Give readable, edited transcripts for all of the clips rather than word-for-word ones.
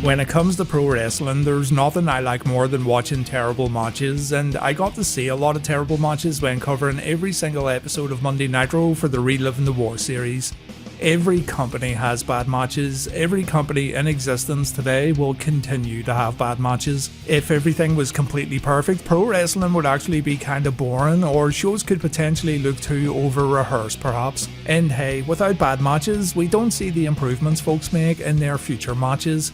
When it comes to pro wrestling, there's nothing I like more than watching terrible matches, and I got to see a lot of terrible matches when covering every single episode of Monday Nitro for the Reliving the War series. Every company has bad matches. Every company in existence today will continue to have bad matches. If everything was completely perfect, pro wrestling would actually be kinda boring, or shows could potentially look too over-rehearsed perhaps. And hey, without bad matches, we don't see the improvements folks make in their future matches.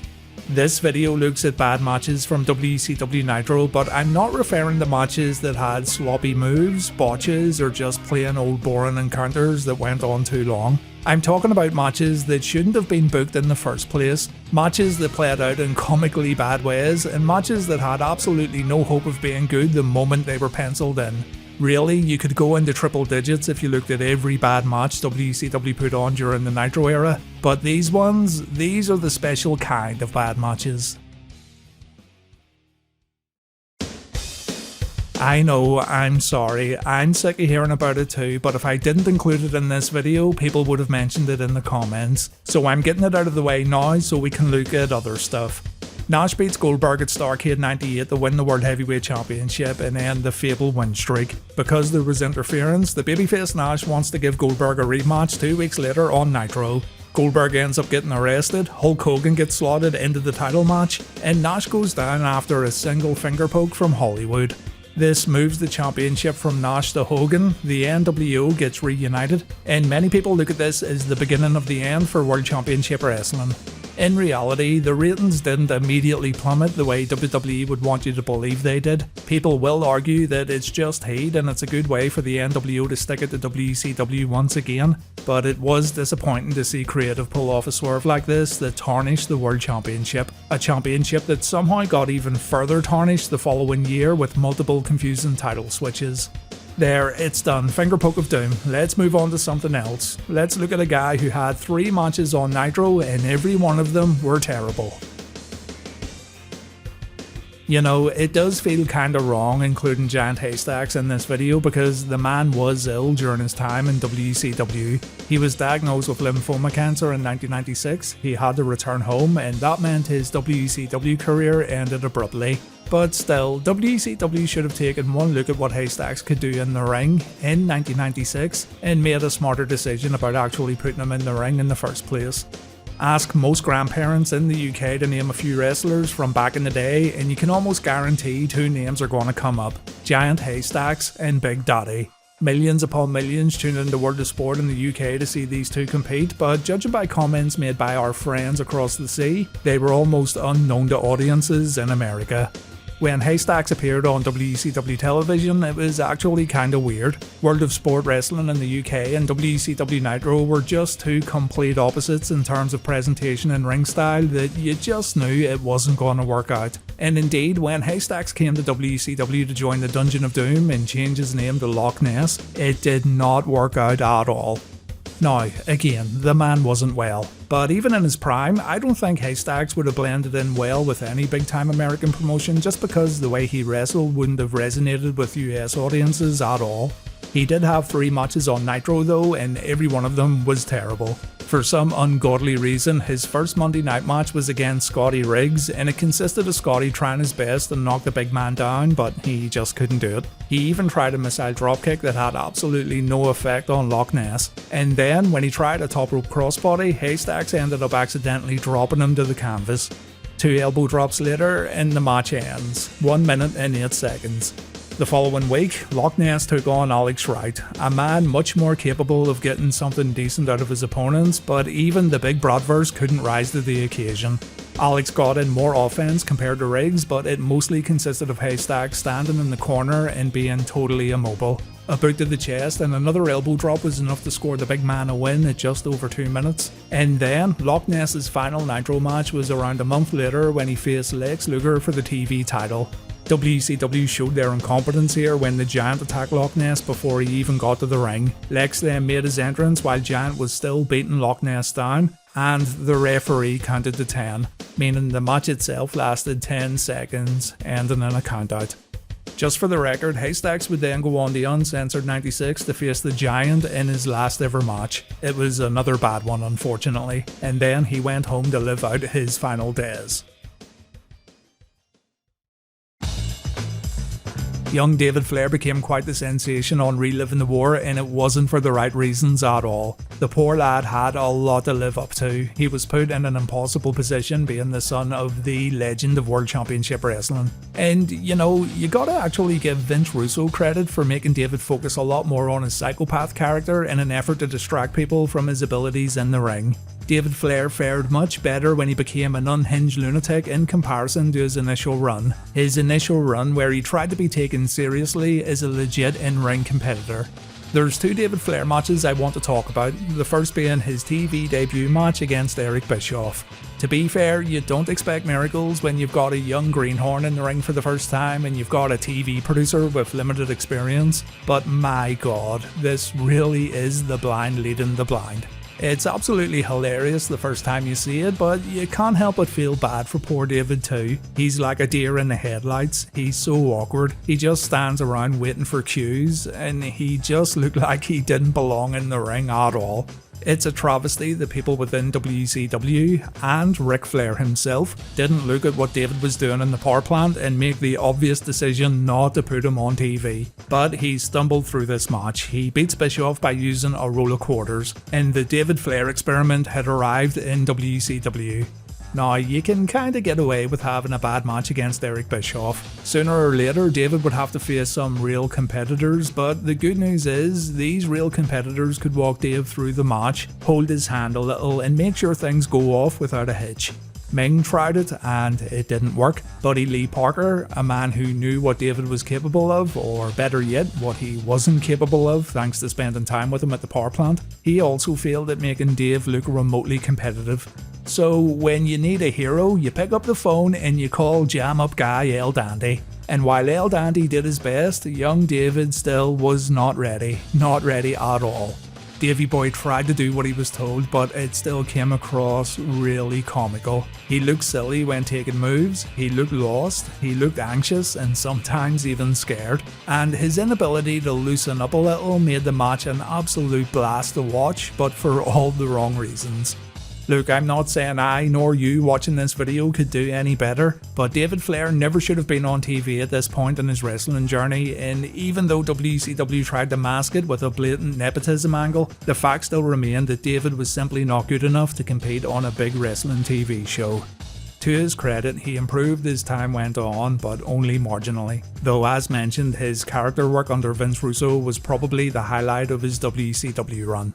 This video looks at bad matches from WCW Nitro, but I'm not referring to matches that had sloppy moves, botches, or just plain old boring encounters that went on too long. I'm talking about matches that shouldn't have been booked in the first place, matches that played out in comically bad ways, and matches that had absolutely no hope of being good the moment they were penciled in. Really, you could go into triple digits if you looked at every bad match WCW put on during the Nitro era, but these are the special kind of bad matches. I know, I'm sorry, I'm sick of hearing about it too, but if I didn't include it in this video, people would have mentioned it in the comments. So I'm getting it out of the way now so we can look at other stuff. Nash beats Goldberg at Starrcade 98 to win the World Heavyweight Championship and end the fabled win streak. Because there was interference, the babyface Nash wants to give Goldberg a rematch 2 weeks later on Nitro. Goldberg ends up getting arrested, Hulk Hogan gets slotted into the title match, and Nash goes down after a single finger poke from Hollywood. This moves the championship from Nash to Hogan, the NWO gets reunited, and many people look at this as the beginning of the end for World Championship Wrestling. In reality, the ratings didn't immediately plummet the way WWE would want you to believe they did. People will argue that it's just hate and it's a good way for the NWO to stick it to WCW once again, but it was disappointing to see creative pull off a swerve like this that tarnished the World Championship. A championship that somehow got even further tarnished the following year with multiple confusing title switches. There, it's done. Fingerpoke of Doom. Let's move on to something else. Let's look at a guy who had 3 matches on Nitro and every one of them were terrible. You know, it does feel kinda wrong including Giant Haystacks in this video because the man was ill during his time in WCW. He was diagnosed with lymphoma cancer in 1996, he had to return home, and that meant his WCW career ended abruptly. But still, WCW should have taken one look at what Haystacks could do in the ring in 1996 and made a smarter decision about actually putting him in the ring in the first place. Ask most grandparents in the UK to name a few wrestlers from back in the day and you can almost guarantee 2 names are going to come up: Giant Haystacks and Big Daddy. Millions upon millions tuned into World of Sport in the UK to see these two compete, but judging by comments made by our friends across the sea, they were almost unknown to audiences in America. When Haystacks appeared on WCW television, it was actually kinda weird. World of Sport Wrestling in the UK and WCW Nitro were just two complete opposites in terms of presentation and ring style that you just knew it wasn't going to work out. And indeed, when Haystacks came to WCW to join the Dungeon of Doom and change his name to Loch Ness, it did not work out at all. Now, again, the man wasn't well, but even in his prime, I don't think Haystacks would have blended in well with any big-time American promotion just because the way he wrestled wouldn't have resonated with US audiences at all. He did have 3 matches on Nitro though, and every one of them was terrible. For some ungodly reason, his first Monday night match was against Scotty Riggs, and it consisted of Scotty trying his best to knock the big man down, but he just couldn't do it. He even tried a missile dropkick that had absolutely no effect on Loch Ness. And then, when he tried a top rope crossbody, Haystacks ended up accidentally dropping him to the canvas. 2 elbow drops later, and the match ends. 1 minute and 8 seconds. The following week, Loch Ness took on Alex Wright, a man much more capable of getting something decent out of his opponents, but even the big Bratwurst couldn't rise to the occasion. Alex got in more offense compared to Riggs, but it mostly consisted of Haystacks standing in the corner and being totally immobile. A boot to the chest and another elbow drop was enough to score the big man a win at just over 2 minutes. And then, Loch Ness's final Nitro match was around a month later when he faced Lex Luger for the TV title. WCW showed their incompetence here when the Giant attacked Loch Ness before he even got to the ring. Lex then made his entrance while Giant was still beating Loch Ness down, and the referee counted to 10, meaning the match itself lasted 10 seconds, ending in a countout. Just for the record, Haystacks would then go on the Uncensored 96 to face the Giant in his last ever match. It was another bad one unfortunately, and then he went home to live out his final days. Young David Flair became quite the sensation on Reliving the War, and it wasn't for the right reasons at all. The poor lad had a lot to live up to. He was put in an impossible position being the son of the legend of World Championship Wrestling. And you know, you gotta actually give Vince Russo credit for making David focus a lot more on his psychopath character in an effort to distract people from his abilities in the ring. David Flair fared much better when he became an unhinged lunatic in comparison to his initial run. His initial run, where he tried to be taken seriously, is a legit in-ring competitor. There's 2 David Flair matches I want to talk about, the first being his TV debut match against Eric Bischoff. To be fair, you don't expect miracles when you've got a young greenhorn in the ring for the first time and you've got a TV producer with limited experience, but my god, this really is the blind leading the blind. It's absolutely hilarious the first time you see it, but you can't help but feel bad for poor David too. He's like a deer in the headlights, he's so awkward, he just stands around waiting for cues, and he just looked like he didn't belong in the ring at all. It's a travesty that people within WCW and Ric Flair himself didn't look at what David was doing in the power plant and make the obvious decision not to put him on TV. But he stumbled through this match. He beats Bischoff by using a roll of quarters, and the David Flair experiment had arrived in WCW. Now, you can kinda get away with having a bad match against Eric Bischoff. Sooner or later, David would have to face some real competitors, but the good news is, these real competitors could walk Dave through the match, hold his hand a little, and make sure things go off without a hitch. Ming tried it, and it didn't work. Buddy Lee Parker, a man who knew what David was capable of, or better yet, what he wasn't capable of thanks to spending time with him at the power plant, he also failed at making Dave look remotely competitive. So when you need a hero, you pick up the phone and you call jam-up guy El Dandy. And while El Dandy did his best, young David still was not ready at all. Davey Boy tried to do what he was told, but it still came across really comical. He looked silly when taking moves, he looked lost, he looked anxious and sometimes even scared, and his inability to loosen up a little made the match an absolute blast to watch, but for all the wrong reasons. Look, I'm not saying I nor you watching this video could do any better, but David Flair never should have been on TV at this point in his wrestling journey, and even though WCW tried to mask it with a blatant nepotism angle, the fact still remained that David was simply not good enough to compete on a big wrestling TV show. To his credit, he improved as time went on, but only marginally. Though as mentioned, his character work under Vince Russo was probably the highlight of his WCW run.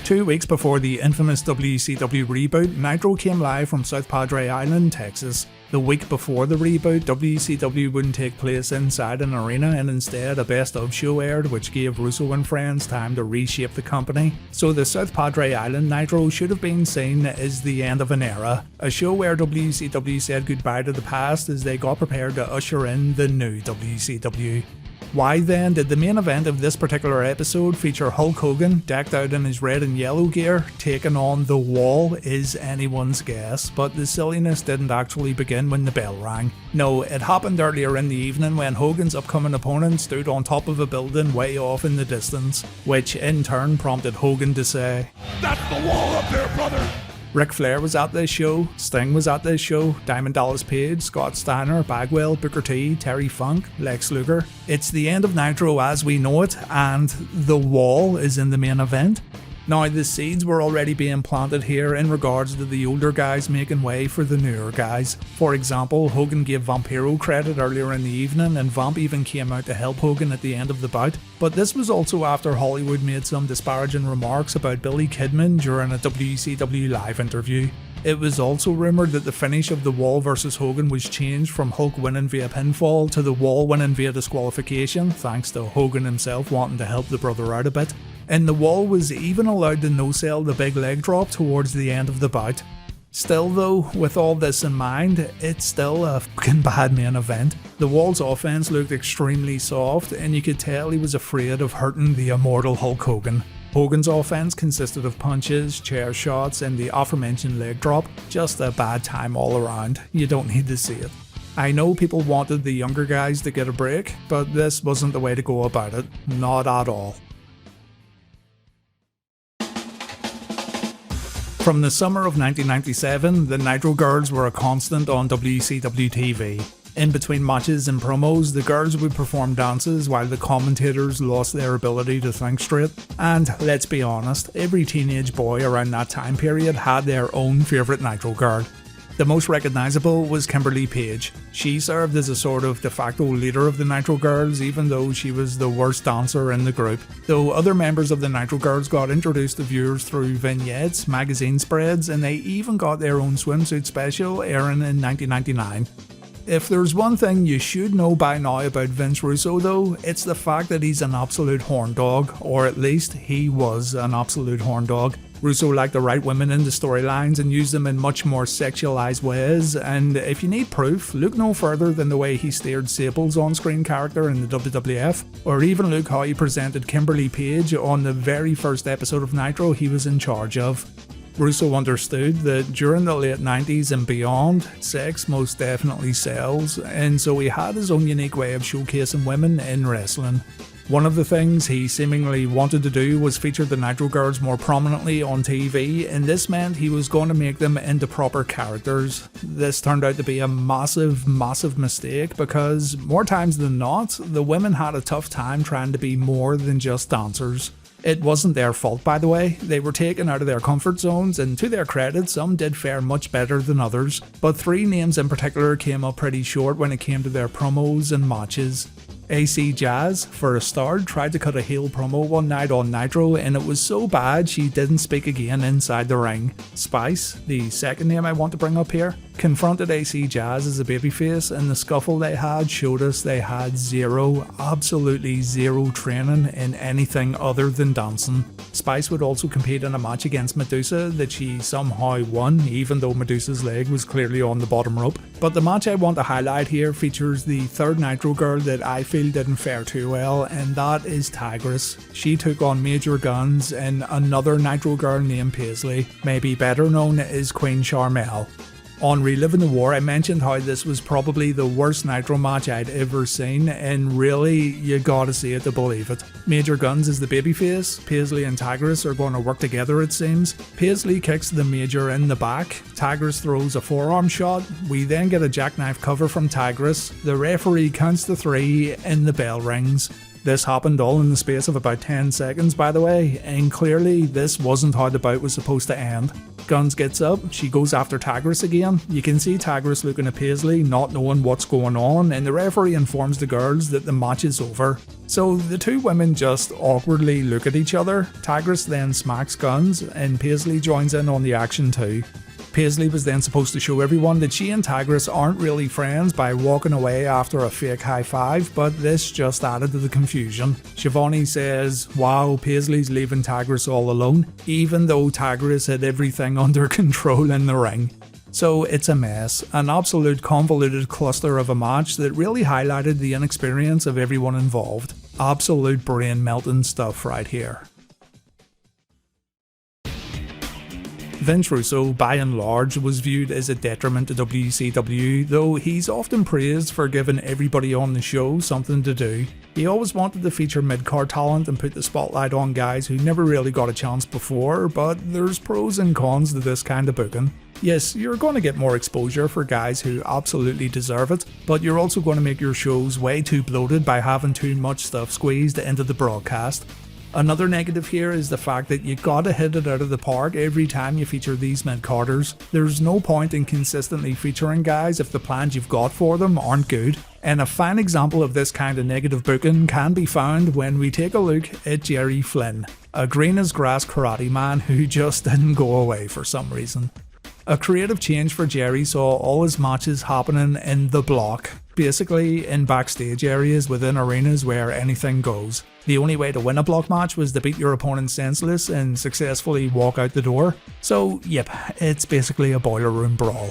2 weeks before the infamous WCW reboot, Nitro came live from South Padre Island, Texas. The week before the reboot, WCW wouldn't take place inside an arena and instead a best of show aired, which gave Russo and friends time to reshape the company. So the South Padre Island Nitro should have been seen as the end of an era, a show where WCW said goodbye to the past as they got prepared to usher in the new WCW. Why then did the main event of this particular episode feature Hulk Hogan, decked out in his red and yellow gear, taking on The Wall is anyone's guess, but the silliness didn't actually begin when the bell rang. No, it happened earlier in the evening when Hogan's upcoming opponent stood on top of a building way off in the distance, which in turn prompted Hogan to say, "That's the wall up there, brother!" Ric Flair was at this show, Sting was at this show, Diamond Dallas Page, Scott Steiner, Bagwell, Booker T, Terry Funk, Lex Luger. It's the end of Nitro as we know it, and The Wall is in the main event. Now, the seeds were already being planted here in regards to the older guys making way for the newer guys. For example, Hogan gave Vampiro credit earlier in the evening, and Vamp even came out to help Hogan at the end of the bout. But this was also after Hollywood made some disparaging remarks about Billy Kidman during a WCW live interview. It was also rumoured that the finish of The Wall vs Hogan was changed from Hulk winning via pinfall to The Wall winning via disqualification, thanks to Hogan himself wanting to help the brother out a bit. And The Wall was even allowed to no-sell the big leg drop towards the end of the bout. Still though, with all this in mind, it's still a fucking bad main event. The Wall's offense looked extremely soft, and you could tell he was afraid of hurting the immortal Hulk Hogan. Hogan's offense consisted of punches, chair shots, and the aforementioned leg drop. Just a bad time all around. You don't need to see it. I know people wanted the younger guys to get a break, but this wasn't the way to go about it. Not at all. From the summer of 1997, the Nitro Girls were a constant on WCW TV. In between matches and promos, the girls would perform dances while the commentators lost their ability to think straight. And let's be honest, every teenage boy around that time period had their own favourite Nitro girl. The most recognisable was Kimberly Page. She served as a sort of de facto leader of the Nitro Girls, even though she was the worst dancer in the group. Though other members of the Nitro Girls got introduced to viewers through vignettes, magazine spreads, and they even got their own swimsuit special airing in 1999. If there's one thing you should know by now about Vince Russo though, it's the fact that he's an absolute horn dog, or at least he was an absolute horn dog. Russo liked to write women into storylines and use them in much more sexualized ways, and if you need proof, look no further than the way he steered Sable's on-screen character in the WWF, or even look how he presented Kimberly Page on the very first episode of Nitro he was in charge of. Russo understood that during the late 90s and beyond, sex most definitely sells, and so he had his own unique way of showcasing women in wrestling. One of the things he seemingly wanted to do was feature the Nitro Girls more prominently on TV, and this meant he was going to make them into proper characters. This turned out to be a massive mistake because, more times than not, the women had a tough time trying to be more than just dancers. It wasn't their fault, by the way. They were taken out of their comfort zones, and to their credit, some did fare much better than others, but three names in particular came up pretty short when it came to their promos and matches. AC Jazz, for a start, tried to cut a heel promo one night on Nitro, and it was so bad she didn't speak again inside the ring. Spice, the second name I want to bring up here, confronted AC Jazz as a babyface, and the scuffle they had showed us they had absolutely zero training in anything other than dancing. Spice would also compete in a match against Medusa that she somehow won, even though Medusa's leg was clearly on the bottom rope. But the match I want to highlight here features the third Nitro girl that I feel didn't fare too well, and that is Tigress. She took on Major Guns and another Nitro girl named Paisley, maybe better known as Queen Charmel. On Reliving the War, I mentioned how this was probably the worst Nitro match I'd ever seen, and really, you gotta see it to believe it. Major Guns is the babyface, Paisley and Tigress are going to work together it seems. Paisley kicks the Major in the back, Tigress throws a forearm shot, we then get a jackknife cover from Tigress, the referee counts to 3 and the bell rings. This happened all in the space of about 10 seconds by the way, and clearly this wasn't how the bout was supposed to end. Guns gets up, she goes after Tigress again, you can see Tigress looking at Paisley not knowing what's going on, and the referee informs the girls that the match is over. So the two women just awkwardly look at each other, Tigress then smacks Guns, and Paisley joins in on the action too. Paisley was then supposed to show everyone that she and Tigress aren't really friends by walking away after a fake high five, but this just added to the confusion. Shivani says, wow, Paisley's leaving Tigress all alone, even though Tigress had everything under control in the ring. So it's a mess, an absolute convoluted cluster of a match that really highlighted the inexperience of everyone involved. Absolute brain melting stuff right here. Vince Russo, by and large, was viewed as a detriment to WCW, though he's often praised for giving everybody on the show something to do. He always wanted to feature mid-card talent and put the spotlight on guys who never really got a chance before, but there's pros and cons to this kind of booking. Yes, you're going to get more exposure for guys who absolutely deserve it, but you're also going to make your shows way too bloated by having too much stuff squeezed into the broadcast. Another negative here is the fact that you gotta hit it out of the park every time you feature these mid-carders. There's no point in consistently featuring guys if the plans you've got for them aren't good. And a fine example of this kind of negative booking can be found when we take a look at Jerry Flynn, a green as grass karate man who just didn't go away for some reason. A creative change for Jerry saw all his matches happening in the block, basically in backstage areas within arenas where anything goes. The only way to win a block match was to beat your opponent senseless and successfully walk out the door. So yep, it's basically a boiler room brawl.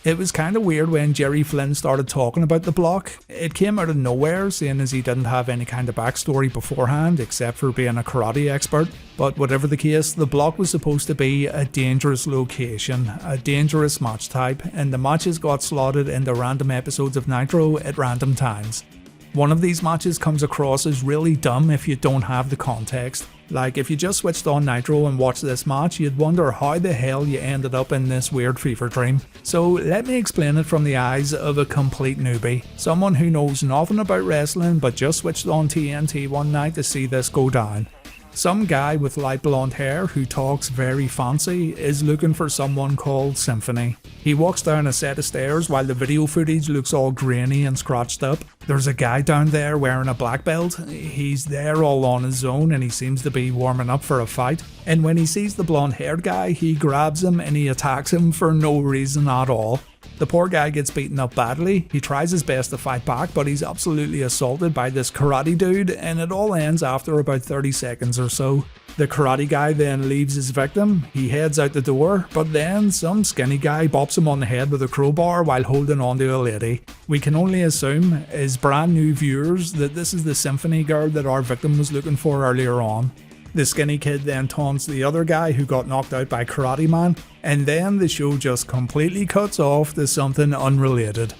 It was kinda weird when Jerry Flynn started talking about the block. It came out of nowhere, seeing as he didn't have any kind of backstory beforehand except for being a karate expert. But whatever the case, the block was supposed to be a dangerous location, a dangerous match type, and the matches got slotted into random episodes of Nitro at random times. One of these matches comes across as really dumb if you don't have the context. Like, if you just switched on Nitro and watched this match, you'd wonder how the hell you ended up in this weird fever dream. So let me explain it from the eyes of a complete newbie, someone who knows nothing about wrestling but just switched on TNT one night to see this go down. Some guy with light blonde hair who talks very fancy is looking for someone called Symphony. He walks down a set of stairs while the video footage looks all grainy and scratched up. There's a guy down there wearing a black belt. He's there all on his own and he seems to be warming up for a fight. And when he sees the blonde haired guy, he grabs him and he attacks him for no reason at all. The poor guy gets beaten up badly. He tries his best to fight back, but he's absolutely assaulted by this karate dude, and it all ends after about 30 seconds or so. The karate guy then leaves his victim. He heads out the door, but then some skinny guy bops him on the head with a crowbar while holding on to a lady. We can only assume, as brand new viewers, that this is the Symphony girl that our victim was looking for earlier on. The skinny kid then taunts the other guy who got knocked out by Karate Man, and then the show just completely cuts off to something unrelated.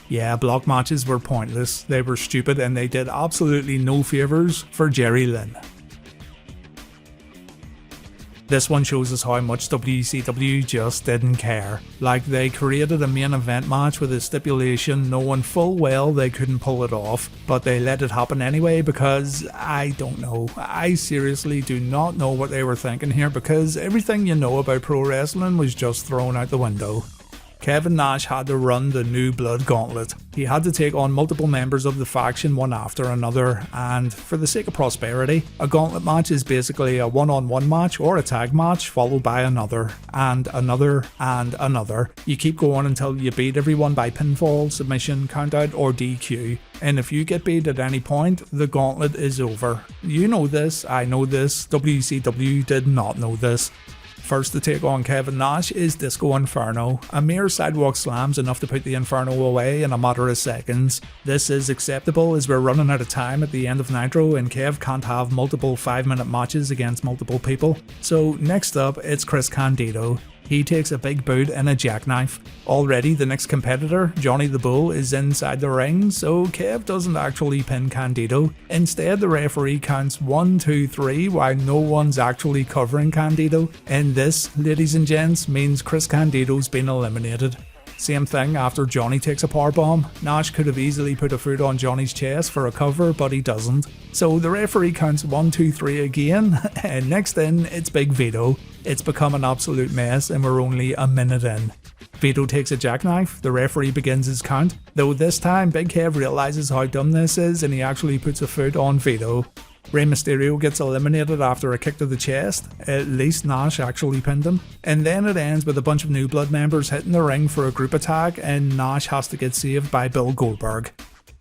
Yeah, block matches were pointless, they were stupid, and they did absolutely no favours for Jerry Lynn. This one shows us how much WCW just didn't care. Like, they created a main event match with a stipulation knowing full well they couldn't pull it off, but they let it happen anyway because, I don't know, I seriously do not know what they were thinking here because everything you know about pro wrestling was just thrown out the window. Kevin Nash had to run the new Blood Gauntlet. He had to take on multiple members of the faction one after another, and for the sake of prosperity, a gauntlet match is basically a one-on-one match or a tag match followed by another, and another, and another. You keep going until you beat everyone by pinfall, submission, countout or DQ, and if you get beat at any point, the gauntlet is over. You know this, I know this, WCW did not know this. First to take on Kevin Nash is Disco Inferno. A mere sidewalk slam's enough to put the Inferno away in a matter of seconds. This is acceptable as we're running out of time at the end of Nitro and Kev can't have multiple 5-minute matches against multiple people. So next up, it's Chris Candido. He takes a big boot and a jackknife. Already the next competitor, Johnny the Bull, is inside the ring, so Kev doesn't actually pin Candido. Instead, the referee counts 1, 2, 3 while no one's actually covering Candido. And this, ladies and gents, means Chris Candido's been eliminated. Same thing after Johnny takes a powerbomb. Nash could have easily put a foot on Johnny's chest for a cover, but he doesn't. So the referee counts 1, 2, 3 again, and next in, it's Big Vito. It's become an absolute mess and we're only a minute in. Vito takes a jackknife, the referee begins his count, though this time Big Kev realises how dumb this is and he actually puts a foot on Vito. Rey Mysterio gets eliminated after a kick to the chest, at least Nash actually pinned him, and then it ends with a bunch of New Blood members hitting the ring for a group attack and Nash has to get saved by Bill Goldberg.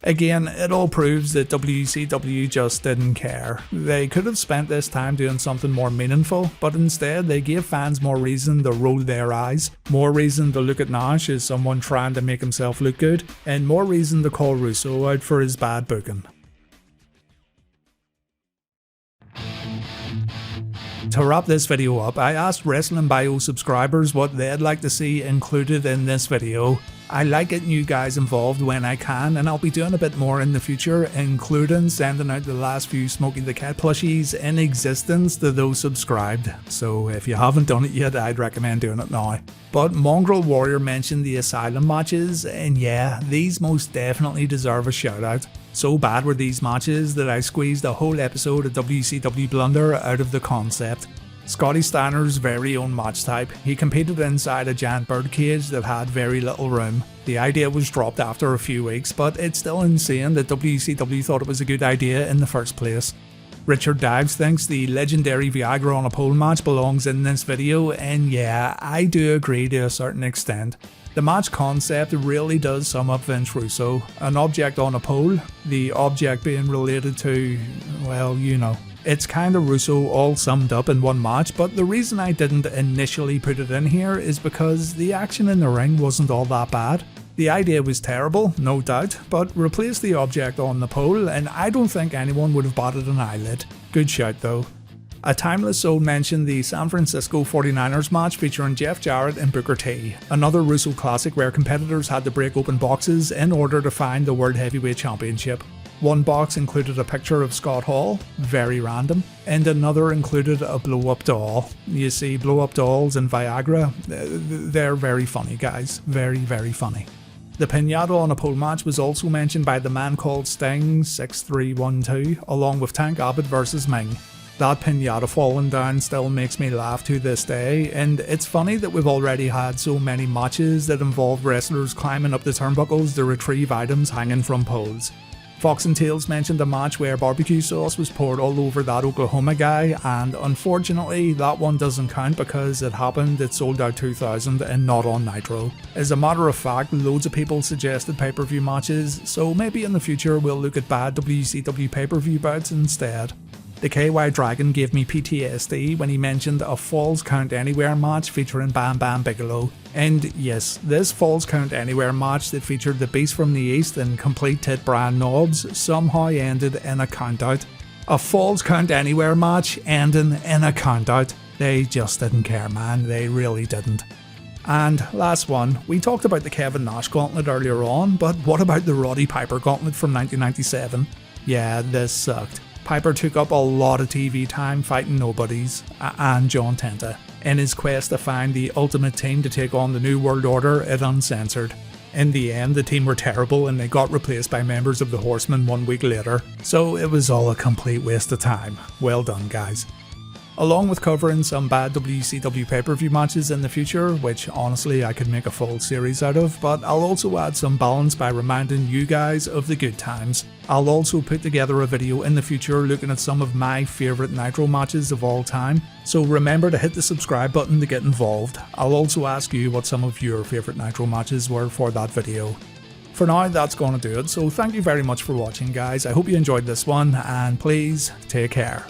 Again, it all proves that WCW just didn't care. They could have spent this time doing something more meaningful, but instead they gave fans more reason to roll their eyes, more reason to look at Nash as someone trying to make himself look good, and more reason to call Russo out for his bad booking. To wrap this video up, I asked Wrestling Bio subscribers what they'd like to see included in this video. I like getting you guys involved when I can, and I'll be doing a bit more in the future, including sending out the last few Smokey the Cat plushies in existence to those subscribed. So if you haven't done it yet, I'd recommend doing it now. But Mongrel Warrior mentioned the Asylum matches, and yeah, these most definitely deserve a shout out. So bad were these matches that I squeezed a whole episode of WCW Blunder out of the concept. Scotty Steiner's very own match type. He competed inside a giant birdcage that had very little room. The idea was dropped after a few weeks, but it's still insane that WCW thought it was a good idea in the first place. Richard Dives thinks the legendary Viagra on a pole match belongs in this video, and yeah, I do agree to a certain extent. The match concept really does sum up Vince Russo. An object on a pole, the object being related to, well, you know. It's kinda Russo all summed up in one match, but the reason I didn't initially put it in here is because the action in the ring wasn't all that bad. The idea was terrible, no doubt, but replace the object on the pole and I don't think anyone would have batted an eyelid. Good shout though. A Timeless Soul mentioned the San Francisco 49ers match featuring Jeff Jarrett and Booker T, another Russo classic where competitors had to break open boxes in order to find the World Heavyweight Championship. One box included a picture of Scott Hall, very random, and another included a blow-up doll. You see, blow-up dolls and Viagra, they're very funny, guys. Very, very funny. The pinata on a pole match was also mentioned by the man called Sting 6312, along with Tank Abbott vs Ming. That pinata falling down still makes me laugh to this day, and it's funny that we've already had so many matches that involve wrestlers climbing up the turnbuckles to retrieve items hanging from poles. Fox and Tails mentioned a match where barbecue sauce was poured all over that Oklahoma guy, and unfortunately that one doesn't count because it happened at Sold Out 2000 and not on Nitro. As a matter of fact, loads of people suggested pay-per-view matches, so maybe in the future we'll look at bad WCW pay-per-view bouts instead. The KY Dragon gave me PTSD when he mentioned a Falls Count Anywhere match featuring Bam Bam Bigelow. And yes, this Falls Count Anywhere match that featured the Beast from the East and complete tit Brian Knobbs somehow ended in a countout. A Falls Count Anywhere match ending in a countout. They just didn't care, man, they really didn't. And last one, we talked about the Kevin Nash gauntlet earlier on, but what about the Roddy Piper gauntlet from 1997? Yeah, this sucked. Piper took up a lot of TV time fighting nobodies, and John Tenta, in his quest to find the ultimate team to take on the New World Order at Uncensored. In the end, the team were terrible and they got replaced by members of the Horsemen 1 week later, so it was all a complete waste of time. Well done, guys. Along with covering some bad WCW pay-per-view matches in the future, which honestly I could make a full series out of, but I'll also add some balance by reminding you guys of the good times. I'll also put together a video in the future looking at some of my favourite Nitro matches of all time, so remember to hit the subscribe button to get involved. I'll also ask you what some of your favourite Nitro matches were for that video. For now, that's going to do it, so thank you very much for watching, guys. I hope you enjoyed this one, and please take care.